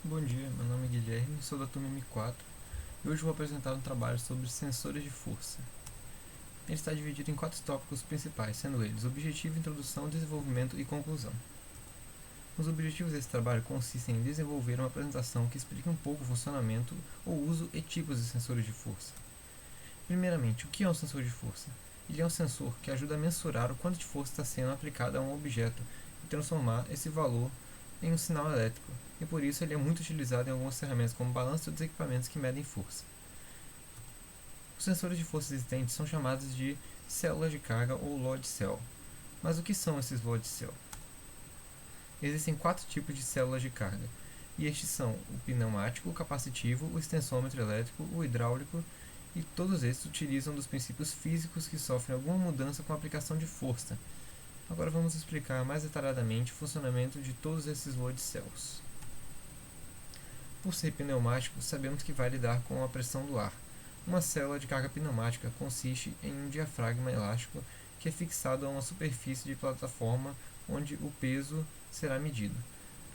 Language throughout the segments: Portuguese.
Bom dia, meu nome é Guilherme, sou da turma M4 e hoje vou apresentar um trabalho sobre sensores de força. Ele está dividido em 4 tópicos principais, sendo eles objetivo, introdução, desenvolvimento e conclusão. Os objetivos desse trabalho consistem em desenvolver uma apresentação que explique um pouco o funcionamento, o uso e tipos de sensores de força. Primeiramente, o que é um sensor de força? Ele é um sensor que ajuda a mensurar o quanto de força está sendo aplicada a um objeto e transformar esse valor em um sinal elétrico, e por isso ele é muito utilizado em algumas ferramentas como balanço dos equipamentos que medem força. Os sensores de força existentes são chamados de células de carga ou load cell. Mas o que são esses load cell? Existem 4 tipos de células de carga, e estes são o pneumático, o capacitivo, o extensômetro elétrico, o hidráulico, e todos estes utilizam dos princípios físicos que sofrem alguma mudança com a aplicação de força. Agora vamos explicar mais detalhadamente o funcionamento de todos esses load cells. Por ser pneumático, sabemos que vai lidar com a pressão do ar. Uma célula de carga pneumática consiste em um diafragma elástico que é fixado a uma superfície de plataforma onde o peso será medido.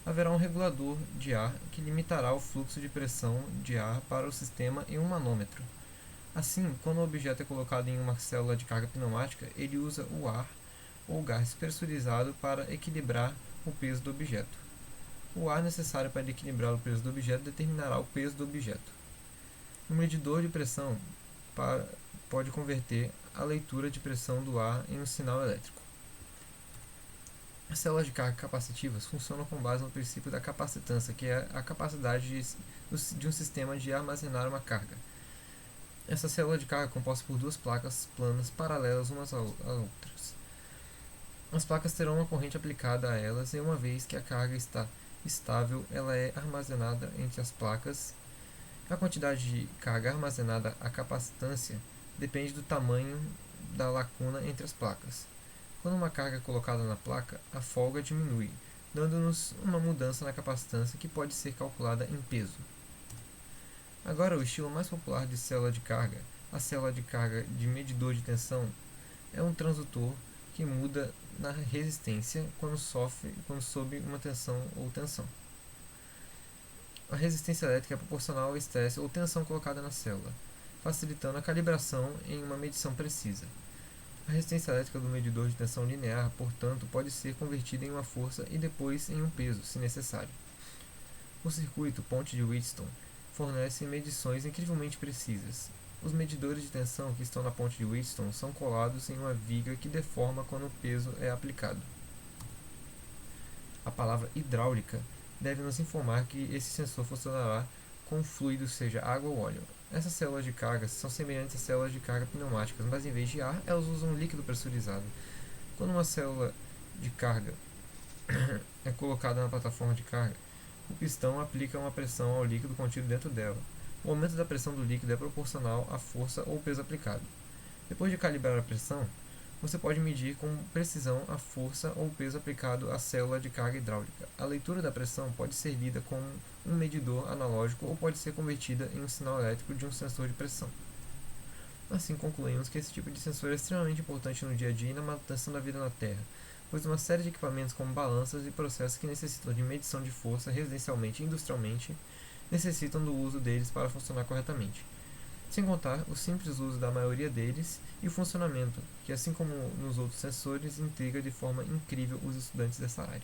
Haverá um regulador de ar que limitará o fluxo de pressão de ar para o sistema em um manômetro. Assim, quando o objeto é colocado em uma célula de carga pneumática, ele usa o ar ou gás pressurizado para equilibrar o peso do objeto. O ar necessário para equilibrar o peso do objeto determinará o peso do objeto. Um medidor de pressão pode converter a leitura de pressão do ar em um sinal elétrico. As células de carga capacitivas funcionam com base no princípio da capacitância, que é a capacidade de um sistema de armazenar uma carga. Essa célula de carga é composta por 2 placas planas paralelas umas às outras. As placas terão uma corrente aplicada a elas e uma vez que a carga está estável, ela é armazenada entre as placas. A quantidade de carga armazenada, a capacitância, depende do tamanho da lacuna entre as placas. Quando uma carga é colocada na placa, a folga diminui, dando-nos uma mudança na capacitância que pode ser calculada em peso. Agora, o estilo mais popular de célula de carga, a célula de carga de medidor de tensão, é um transdutor que muda na resistência quando sob uma tensão ou tensão. A resistência elétrica é proporcional ao estresse ou tensão colocada na célula, facilitando a calibração em uma medição precisa. A resistência elétrica do medidor de tensão linear, portanto, pode ser convertida em uma força e depois em um peso, se necessário. O circuito ponte de Wheatstone fornece medições incrivelmente precisas. Os medidores de tensão que estão na ponte de Wheatstone são colados em uma viga que deforma quando o peso é aplicado. A palavra hidráulica deve nos informar que esse sensor funcionará com fluido, seja água ou óleo. Essas células de carga são semelhantes às células de carga pneumáticas, mas em vez de ar, elas usam um líquido pressurizado. Quando uma célula de carga é colocada na plataforma de carga, o pistão aplica uma pressão ao líquido contido dentro dela. O aumento da pressão do líquido é proporcional à força ou peso aplicado. Depois de calibrar a pressão, você pode medir com precisão a força ou peso aplicado à célula de carga hidráulica. A leitura da pressão pode ser lida com um medidor analógico ou pode ser convertida em um sinal elétrico de um sensor de pressão. Assim, concluímos que esse tipo de sensor é extremamente importante no dia a dia e na manutenção da vida na Terra, pois uma série de equipamentos como balanças e processos que necessitam de medição de força residencialmente e industrialmente necessitam do uso deles para funcionar corretamente. Sem contar o simples uso da maioria deles e o funcionamento, que assim como nos outros sensores, intriga de forma incrível os estudantes dessa área.